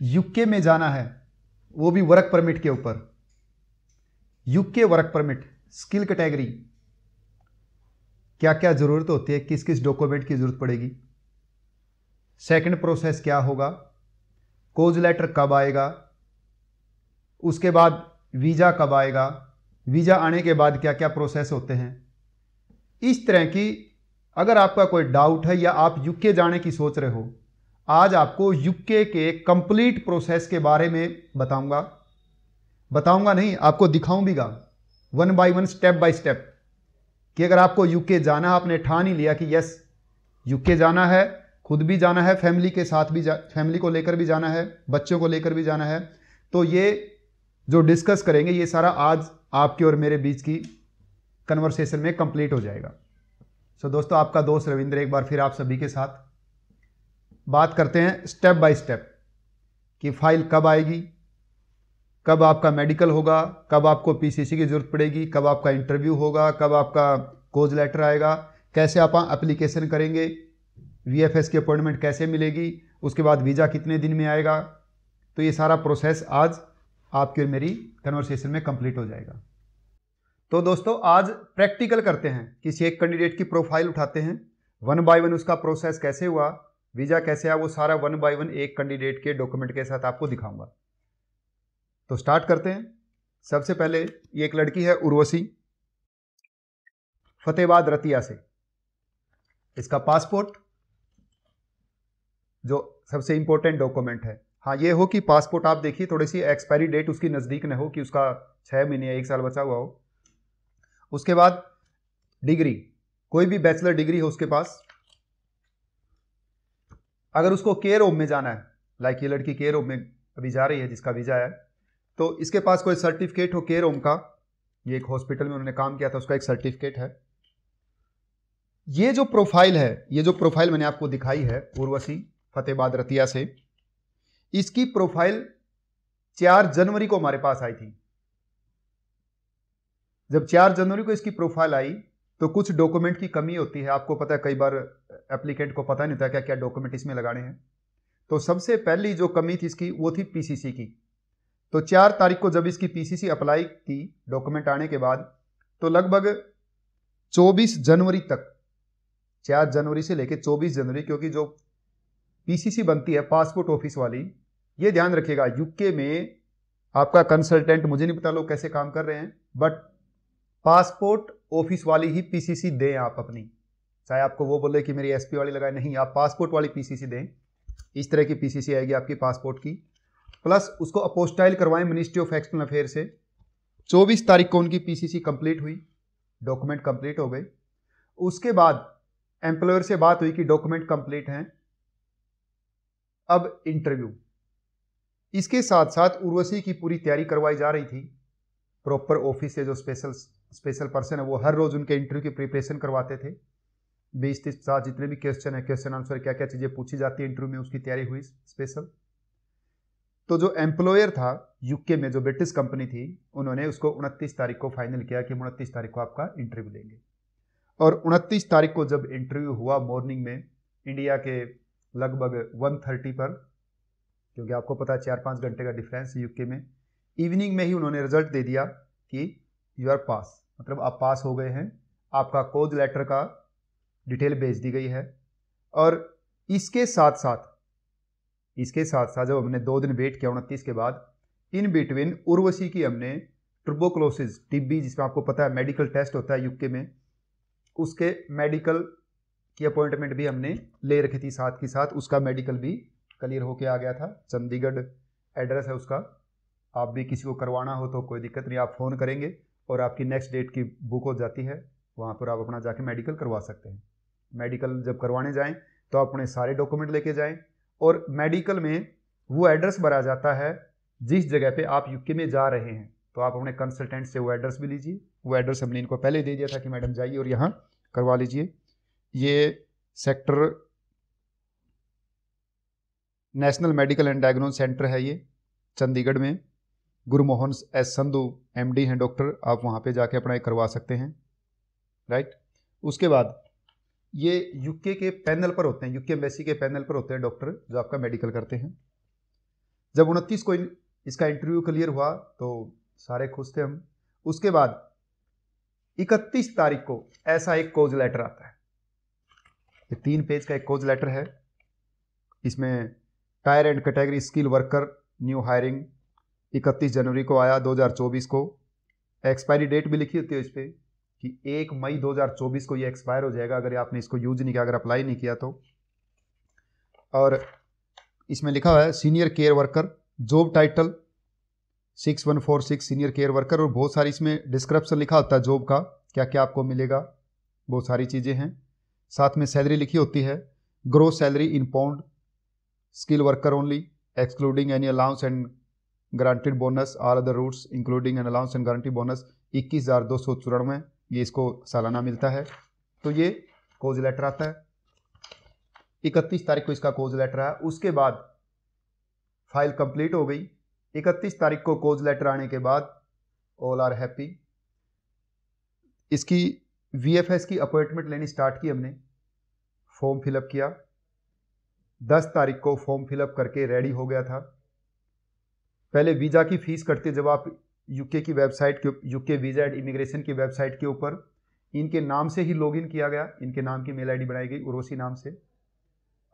UK में जाना है, वो भी वर्क परमिट के ऊपर। UK work permit, skill category, क्या क्या जरूरत होती है, किस किस डॉक्यूमेंट की जरूरत पड़ेगी, सेकंड प्रोसेस क्या होगा, कोज लेटर कब आएगा, उसके बाद वीजा कब आएगा, वीजा आने के बाद क्या क्या प्रोसेस होते हैं। इस तरह की अगर आपका कोई डाउट है या आप यूके जाने की सोच रहे हो, आज आपको यूके के कंप्लीट प्रोसेस के बारे में बताऊंगा नहीं, आपको दिखाऊं भीगा, one by one, step by step, कि अगर आपको यूके जाना, आपने ठान ही लिया कि यस यूके जाना है, खुद भी जाना है, फैमिली के साथ भी फैमिली को लेकर भी जाना है, बच्चों को लेकर भी जाना है, तो ये जो डिस्कस करेंगे ये सारा आज आपके और मेरे बीच की कन्वर्सेशन में कंप्लीट हो जाएगा। सो दोस्तों, आपका दोस्त रविंद्र एक बार फिर आप सभी के साथ बात करते हैं स्टेप बाय स्टेप कि फाइल कब आएगी, कब आपका मेडिकल होगा, कब आपको पीसीसी की जरूरत पड़ेगी, कब आपका इंटरव्यू होगा, कब आपका कोज लेटर आएगा, कैसे आप एप्लीकेशन करेंगे, वीएफएस की अपॉइंटमेंट कैसे मिलेगी, उसके बाद वीज़ा कितने दिन में आएगा। तो ये सारा प्रोसेस आज आपकी और मेरी कन्वर्सेशन में कंप्लीट हो जाएगा। तो दोस्तों, आज प्रैक्टिकल करते हैं, किसी एक कैंडिडेट की प्रोफाइल उठाते हैं, वन बाय वन उसका प्रोसेस कैसे हुआ, वीज़ा कैसे आया, वो सारा वन बाय वन एक कैंडिडेट के डॉक्यूमेंट के साथ आपको दिखाऊंगा। तो स्टार्ट करते हैं। सबसे पहले ये एक लड़की है उर्वशी, फतेहाबाद रतिया से। इसका पासपोर्ट जो सबसे इंपॉर्टेंट डॉक्यूमेंट है, हाँ ये हो कि पासपोर्ट आप देखिए थोड़ी सी एक्सपायरी डेट उसकी नज़दीक न हो, कि उसका 6 महीने या 1 साल बचा हुआ हो। उसके बाद डिग्री, कोई भी बैचलर डिग्री हो उसके पास। अगर उसको केयर होम में जाना है, लाइक ये लड़की केयर होम में अभी जा रही है जिसका वीज़ा है, तो इसके पास कोई सर्टिफिकेट हो केयर होम का, ये एक हॉस्पिटल में उन्होंने काम किया था उसका एक सर्टिफिकेट है। ये जो प्रोफाइल है, ये जो प्रोफाइल मैंने आपको दिखाई है उर्वशी फतेहाबाद रतिया से, इसकी प्रोफाइल 4 जनवरी को हमारे पास आई थी। जब 4 जनवरी को इसकी प्रोफाइल आई तो कुछ डॉक्यूमेंट की कमी होती है, आपको पता है कई बार एप्लीकेंट को पता नहीं होता क्या क्या डॉक्यूमेंट इसमें लगाने हैं। तो सबसे पहली जो कमी थी इसकी वो थी पीसीसी की। तो 4 तारीख को जब इसकी पीसीसी अप्लाई की डॉक्यूमेंट आने के बाद, तो लगभग 24 जनवरी तक, 4 जनवरी से लेकर 24 जनवरी, क्योंकि जो पीसीसी बनती है पासपोर्ट ऑफिस वाली, ये ध्यान रखिएगा यूके में आपका कंसल्टेंट, मुझे नहीं पता लोग कैसे काम कर रहे हैं, बट पासपोर्ट ऑफिस वाली ही पीसीसी दें आप अपनी, चाहे आपको वो बोले कि मेरी एसपी वाली लगाए, नहीं, आप पासपोर्ट वाली पीसीसी दें। इस तरह की पीसीसी आएगी आपकी पासपोर्ट की, प्लस उसको अपोस्टाइल करवाएं मिनिस्ट्री ऑफ एक्सटर्नल अफेयर से। 24 तारीख को उनकी पीसीसी कंप्लीट हुई, डॉक्यूमेंट कंप्लीट हो गए। उसके बाद एम्प्लॉयर से बात हुई कि डॉक्यूमेंट कंप्लीट हैं, अब इंटरव्यू। इसके साथ साथ उर्वशी की पूरी तैयारी करवाई जा रही थी, प्रॉपर ऑफिस से जो स्पेशल पर्सन है वो हर रोज उनके इंटरव्यू की प्रिपरेशन करवाते थे। 20-30 जितने भी क्वेश्चन है, क्वेश्चन आंसर, क्या क्या चीजें पूछी जाती है इंटरव्यू में, उसकी तैयारी हुई स्पेशल। तो जो एम्प्लॉयर था यूके में, जो ब्रिटिश कंपनी थी, उन्होंने उसको 29 तारीख को फाइनल किया कि 29 तारीख को आपका इंटरव्यू लेंगे। और 29 तारीख को जब इंटरव्यू हुआ मॉर्निंग में, इंडिया के लगभग 1:30 पर, क्योंकि आपको पता है 4-5 घंटे का डिफरेंस यूके में, इवनिंग में ही उन्होंने रिजल्ट दे दिया कि यू आर पास, मतलब आप पास हो गए हैं, आपका कोज लेटर का डिटेल भेज दी गई है। और इसके साथ साथ जब हमने 2 दिन वेट किया 29 के बाद, इन बिटवीन उर्वशी की हमने ट्यूबरकुलोसिस, टीबी, जिसमें आपको पता है मेडिकल टेस्ट होता है यूके में, उसके मेडिकल की अपॉइंटमेंट भी हमने ले रखी थी साथ के साथ। उसका मेडिकल भी क्लियर होके आ गया था। चंडीगढ़ एड्रेस है उसका, आप भी किसी को करवाना हो तो कोई दिक्कत नहीं, आप फ़ोन करेंगे और आपकी नेक्स्ट डेट की बुक हो जाती है, वहाँ पर आप अपना जाके मेडिकल करवा सकते हैं। मेडिकल जब करवाने जाएं तो आप अपने सारे डॉक्यूमेंट लेके जाएं, और मेडिकल में वो एड्रेस भरा जाता है जिस जगह पे आप यूके में जा रहे हैं, तो आप अपने कंसल्टेंट से वो एड्रेस भी लीजिए। वो एड्रेस हमने इनको पहले दे दिया था कि मैडम जाइए और यहाँ करवा लीजिए। ये sector national medical and diagnose centre है, ये चंडीगढ़ में। गुरमोहन एस संधू एमडी हैं डॉक्टर, आप वहाँ पे जाके अपना करवा सकते हैं, राइट। उसके बाद ये यूके के पैनल पर होते हैं, यूके एम्बेसी के पैनल पर होते हैं डॉक्टर जो आपका मेडिकल करते हैं। जब 29 को इसका इंटरव्यू क्लियर हुआ तो सारे खुश थे हम। उसके बाद 31 तारीख को ऐसा एक कोज लेटर आता है, ये 3 पेज का एक कोज लेटर है। इसमें tyre and category skill worker new hiring 31 जनवरी को आया 2024 को। एक्सपायरी डेट भी लिखी होती है इस पर कि 1 मई 2024 को ये एक्सपायर हो जाएगा अगर आपने इसको यूज नहीं किया, अगर अप्लाई नहीं किया तो। और इसमें लिखा हुआ है senior care worker, job title 6146 senior care worker, और बहुत सारी इसमें डिस्क्रिप्शन लिखा होता है जॉब का, क्या क्या आपको मिलेगा, बहुत सारी चीज़ें हैं। साथ में सैलरी लिखी होती है, gross salary in pound, skill worker only, excluding any allowance and guaranteed bonus, all other routes including an allowance and guarantee bonus 21,294 ये इसको सालाना मिलता है। तो ये कोज लेटर आता है, 31 तारीख को इसका कोज लेटर आया। उसके बाद फाइल कंप्लीट हो गई। 31 तारीख को कोज लेटर आने के बाद ऑल आर हैप्पी। इसकी VFS की अपॉइंटमेंट लेनी स्टार्ट की हमने, फॉर्म फिलअप किया। 10 तारीख को फॉर्म फिलअप करके रेडी हो गया था। पहले वीज़ा की फ़ीस कटती, जब आप यूके की वेबसाइट के यूके वीज़ा एंड इमिग्रेशन की वेबसाइट के ऊपर इनके नाम से ही लॉगिन किया गया, इनके नाम की मेल आईडी बनाई गई उर्वशी नाम से।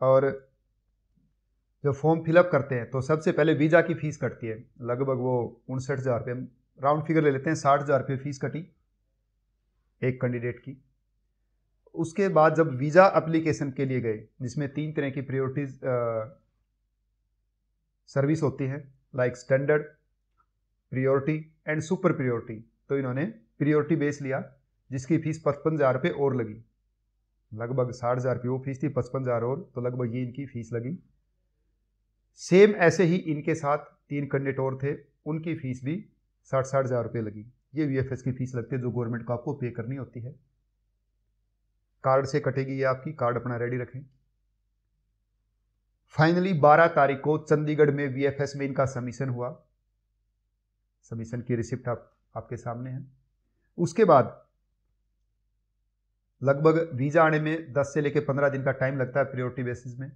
और जब फॉर्म फिलअप करते हैं तो सबसे पहले वीज़ा की फ़ीस कटती है, लगभग वो 59,000 रुपये, राउंड फिगर ले लेते हैं, 60,000 रुपये फ़ीस कटी एक कैंडिडेट की। उसके बाद जब वीज़ा एप्लीकेशन के लिए गए, जिसमें 3 तरह की प्रायोरिटीज सर्विस होती है, like standard, priority and super priority, तो इन्होंने प्रायोरिटी बेस लिया जिसकी फ़ीस 55,000 रुपये और लगी। लगभग 60,000 रुपये वो फीस थी, 55,000 और, तो लगभग ये इनकी फ़ीस लगी। सेम ऐसे ही इनके साथ 3 कैंडिडेट और थे, उनकी फ़ीस भी 60,000 रुपये लगी। ये VFS की फ़ीस लगती है जो गवर्नमेंट को आपको पे करनी होती है। कार्ड से कटेगी ये आपकी, कार्ड अपना रेडी रखें। फाइनली 12 तारीख को चंडीगढ़ में VFS में इनका सबमिशन हुआ। सबमिशन की रिसिप्ट आपके सामने है। उसके बाद लगभग वीज़ा आने में 10 से लेकर 15 दिन का टाइम लगता है प्रायोरिटी बेसिस में।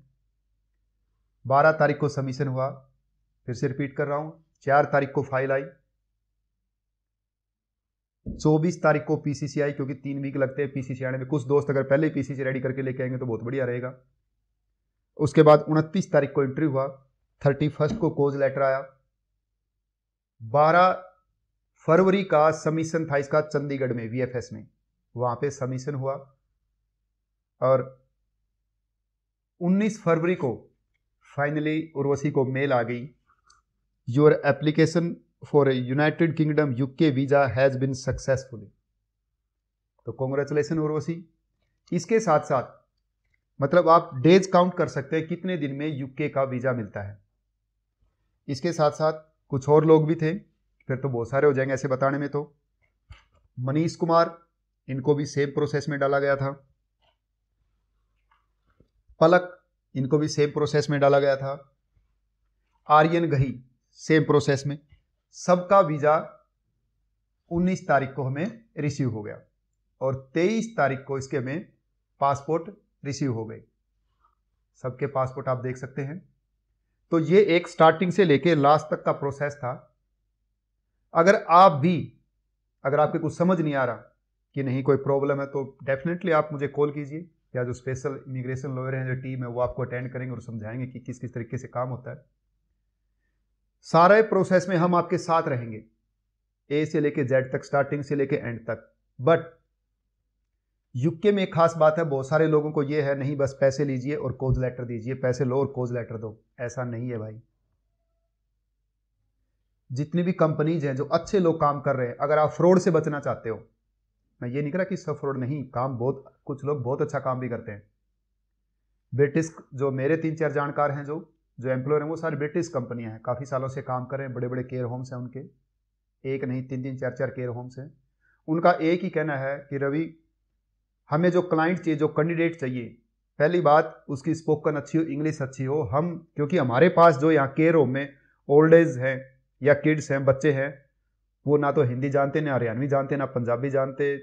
12 तारीख को सबमिशन हुआ, फिर से रिपीट कर रहा हूं। 4 तारीख को फाइल आई, 24 तारीख को PCC आई, क्योंकि 3 वीक लगते हैं PCC आने में। कुछ दोस्त अगर पहले ही PCC रेडी करके लेके आएंगे तो बहुत बढ़िया रहेगा। उसके बाद 29 तारीख को एंट्री हुआ, 31 को कोज लेटर आया, 12 फरवरी का सबमिशन था इसका चंडीगढ़ में VFS में, वहां पे सबमिशन हुआ। और 19 फरवरी को फाइनली उर्वशी को मेल आ गई, your application for United kingdom UK visa has been successfully. तो कॉन्ग्रेचुलेशन उर्वशी। इसके साथ साथ मतलब आप डेज काउंट कर सकते हैं कितने दिन में UK का वीजा मिलता है। इसके साथ साथ कुछ और लोग भी थे, फिर तो बहुत सारे हो जाएंगे ऐसे बताने में। तो मनीष कुमार, इनको भी सेम प्रोसेस में डाला गया था। पलक, इनको भी सेम प्रोसेस में डाला गया था। आर्यन गही सेम प्रोसेस में। सबका वीज़ा 19 तारीख को हमें रिसीव हो गया और 23 तारीख को इसके हमें पासपोर्ट रिसीव हो गए। सबके पासपोर्ट आप देख सकते हैं। तो ये एक स्टार्टिंग से लेके लास्ट तक का प्रोसेस था। अगर आपके कुछ समझ नहीं आ रहा कि नहीं कोई प्रॉब्लम है तो डेफिनेटली आप मुझे कॉल कीजिए, या जो स्पेशल इमिग्रेशन लॉयर हैं, जो टीम है, वो आपको अटेंड करेंगे और समझाएंगे कि किस किस तरीके से काम होता है। सारे प्रोसेस में हम आपके साथ रहेंगे, A से लेके Z तक, स्टार्टिंग से लेके एंड तक। बट UK में एक खास बात है, बहुत सारे लोगों को ये है नहीं बस पैसे लीजिए और कोज लेटर दीजिए, पैसे लो और कोज लेटर दो। ऐसा नहीं है भाई। जितनी भी कंपनीज हैं जो अच्छे लोग काम कर रहे हैं, अगर आप फ्रॉड से बचना चाहते हो, मैं ये नहीं कह रहा कि सब फ्रॉड नहीं, काम बहुत, कुछ लोग बहुत अच्छा काम भी करते हैं। ब्रिटिश, जो मेरे 3-4 जानकार हैं जो एम्प्लॉयर हैं, वो सारी ब्रिटिश कंपनियां हैं, काफ़ी सालों से काम कर रहे हैं, बड़े बड़े केयर होम्स हैं उनके, एक नहीं 3-3, 4-4 केयर होम्स हैं। उनका एक ही कहना है कि रवि, हमें जो क्लाइंट चाहिए, जो कैंडिडेट चाहिए, पहली बात उसकी स्पोकन अच्छी हो, इंग्लिश अच्छी हो। हम, क्योंकि हमारे पास जो यहाँ केयर होम में ओल्ड एज हैं या किड्स हैं, बच्चे हैं, वो ना तो हिंदी जानते, ना हरियाणवी जानते, ना पंजाबी जानते,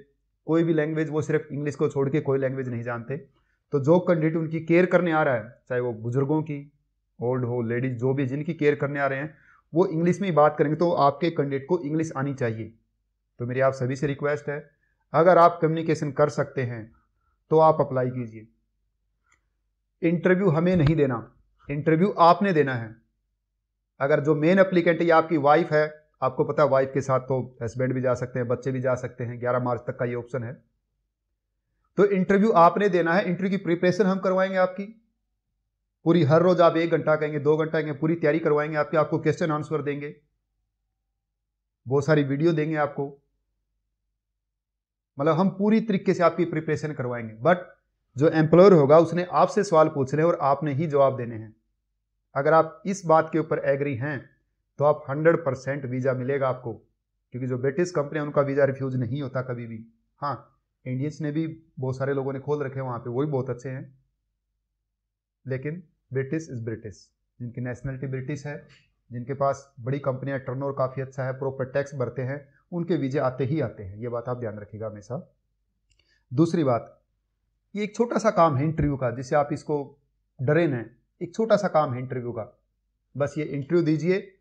कोई भी लैंग्वेज, वो सिर्फ इंग्लिश को छोड़ के कोई लैंग्वेज नहीं जानते। तो जो कैंडिडेट उनकी केयर करने आ रहा है, चाहे वो बुजुर्गों की, ओल्ड हो, लेडीज, जो भी जिनकी केयर करने आ रहे हैं वो इंग्लिश में ही बात करेंगे, तो आपके कैंडिडेट को इंग्लिश आनी चाहिए। तो मेरी आप सभी से रिक्वेस्ट है, अगर आप कम्युनिकेशन कर सकते हैं तो आप अप्लाई कीजिए। इंटरव्यू हमें नहीं देना, इंटरव्यू आपने देना है। अगर जो मेन एप्लीकेंट है आपकी वाइफ है, आपको पता है वाइफ के साथ तो हस्बैंड भी जा सकते हैं, बच्चे भी जा सकते हैं, 11 मार्च तक का ये ऑप्शन है। तो इंटरव्यू आपने देना है, इंटरव्यू की प्रिपरेशन हम करवाएंगे आपकी पूरी। हर रोज आप 1 घंटा कहेंगे, 2 घंटा कहेंगे, पूरी तैयारी करवाएंगे आपकी। आपको क्वेश्चन आंसर देंगे, बहुत सारी वीडियो देंगे आपको, मतलब हम पूरी तरीके से आपकी प्रिपरेशन करवाएंगे। बट जो एम्प्लॉयर होगा उसने आपसे सवाल पूछने और आपने ही जवाब देने हैं। अगर आप इस बात के ऊपर एग्री हैं तो आप 100% वीज़ा मिलेगा आपको, क्योंकि जो ब्रिटिश कंपनी है उनका वीज़ा रिफ्यूज नहीं होता कभी भी। हाँ, इंडियंस ने भी बहुत सारे लोगों ने खोल रखे हैं वहाँ पे, वो भी बहुत अच्छे हैं, लेकिन ब्रिटिश इज ब्रिटिश। जिनकी नेशनलिटी ब्रिटिश है, जिनके पास बड़ी कंपनियां, टर्नओवर काफ़ी अच्छा है, प्रॉपर टैक्स भरते हैं, उनके वीज़े आते ही आते हैं। ये बात आप ध्यान रखिएगा हमेशा। दूसरी बात, ये एक छोटा सा काम है इंटरव्यू का, जिससे आप इसको डरे न। एक छोटा सा काम है इंटरव्यू का, बस ये इंटरव्यू दीजिए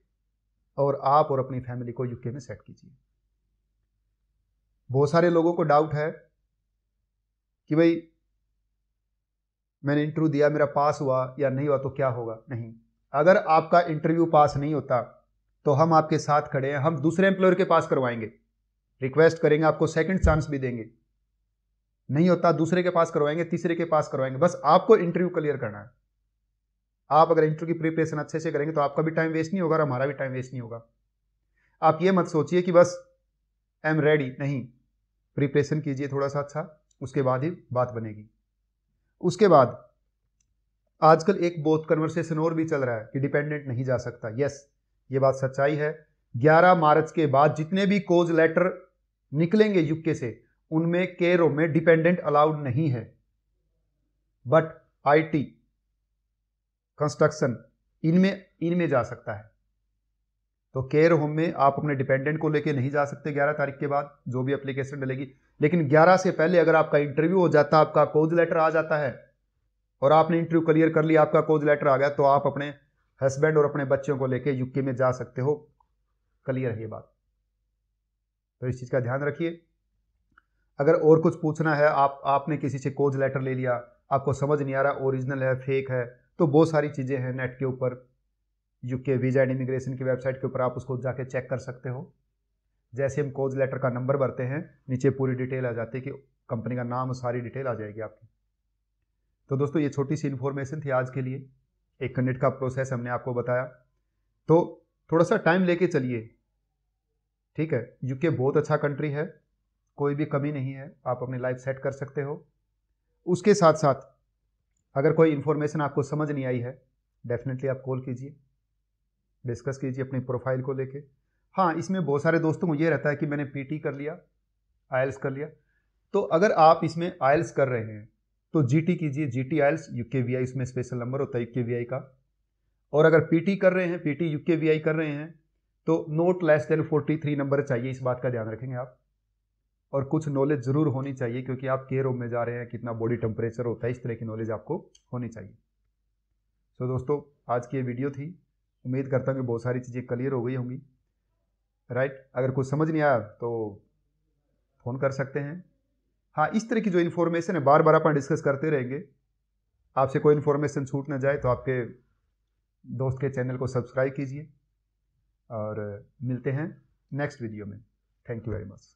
और आप और अपनी फैमिली को यूके में सेट कीजिए। बहुत सारे लोगों को डाउट है कि भाई मैंने इंटरव्यू दिया, मेरा पास हुआ या नहीं हुआ तो क्या होगा। नहीं, अगर आपका इंटरव्यू पास नहीं होता तो हम आपके साथ खड़े हैं, हम दूसरे एम्प्लॉयर के पास करवाएंगे, रिक्वेस्ट करेंगे, आपको सेकंड चांस भी देंगे। नहीं होता दूसरे के पास करवाएंगे, तीसरे के पास करवाएंगे, बस आपको इंटरव्यू क्लियर करना है। आप अगर इंटरव्यू की प्रिपरेशन अच्छे से करेंगे तो आपका भी टाइम वेस्ट नहीं होगा और हमारा भी टाइम वेस्ट नहीं होगा। आप ये मत सोचिए कि बस आई एम रेडी, नहीं, प्रिपरेशन कीजिए थोड़ा सा अच्छा, उसके बाद ही बात बनेगी। उसके बाद आजकल एक बहुत कन्वर्सेशन और भी चल रहा है कि डिपेंडेंट नहीं जा सकता। यस, ये बात सच्चाई है। 11 मार्च के बाद जितने भी कोज लेटर निकलेंगे यूके से, उनमें केयर होम में डिपेंडेंट अलाउड नहीं है, बट आईटी, कंस्ट्रक्शन, इनमें जा सकता है। तो केयर होम में आप अपने डिपेंडेंट को लेके नहीं जा सकते 11 तारीख के बाद, जो भी एप्लीकेशन डलेगी। लेकिन 11 से पहले अगर आपका इंटरव्यू हो जाता, आपका कोज लेटर आ जाता है और आपने इंटरव्यू क्लियर कर लिया, आपका कोज लेटर आ गया, तो आप अपने हस्बैंड और अपने बच्चों को लेके यूके में जा सकते हो। क्लियर है ये बात, तो इस चीज़ का ध्यान रखिए। अगर और कुछ पूछना है, आपने किसी से कोज लेटर ले लिया, आपको समझ नहीं आ रहा ओरिजिनल है फेक है, तो बहुत सारी चीज़ें हैं नेट के ऊपर, यूके वीज़ा एंड इमिग्रेशन की वेबसाइट के ऊपर आप उसको जाके चेक कर सकते हो। जैसे हम कोज लेटर का नंबर भरते हैं, नीचे पूरी डिटेल आ जाती है कि कंपनी का नाम, सारी डिटेल आ जाएगी आपकी। तो दोस्तों, ये छोटी सी इन्फॉर्मेशन थी आज के लिए। 1 कैंडिडेट का प्रोसेस हमने आपको बताया, तो थोड़ा सा टाइम लेके चलिए, ठीक है। यूके बहुत अच्छा कंट्री है, कोई भी कमी नहीं है, आप अपनी लाइफ सेट कर सकते हो। उसके साथ साथ अगर कोई इन्फॉर्मेशन आपको समझ नहीं आई है, डेफिनेटली आप कॉल कीजिए, डिस्कस कीजिए अपनी प्रोफाइल को लेके। हाँ, इसमें बहुत सारे दोस्तों को ये रहता है कि मैंने पीटी कर लिया, आइल्स कर लिया, तो अगर आप इसमें आइल्स कर रहे हैं तो जीटी कीजिए, जीटी आइल्स यूके वीआई, उसमें स्पेशल नंबर होता है यूके वीआई का। और अगर पीटी कर रहे हैं, पीटी यूके वीआई कर रहे हैं, तो नोट लेस देन 43 नंबर चाहिए, इस बात का ध्यान रखेंगे आप। और कुछ नॉलेज जरूर होनी चाहिए, क्योंकि आप केयर होम में जा रहे हैं, कितना बॉडी टेम्परेचर होता है, इस तरह की नॉलेज आपको होनी चाहिए। तो दोस्तों, आज की ये वीडियो थी, उम्मीद करता हूँ कि बहुत सारी चीज़ें क्लियर हो गई होंगी, राइट। अगर कुछ समझ नहीं आया तो फ़ोन कर सकते हैं। हाँ, इस तरह की जो इन्फॉर्मेशन है बार बार अपन डिस्कस करते रहेंगे। आपसे कोई इन्फॉर्मेशन छूट ना जाए तो आपके दोस्त के चैनल को सब्सक्राइब कीजिए, और मिलते हैं नेक्स्ट वीडियो में। Thank you very much.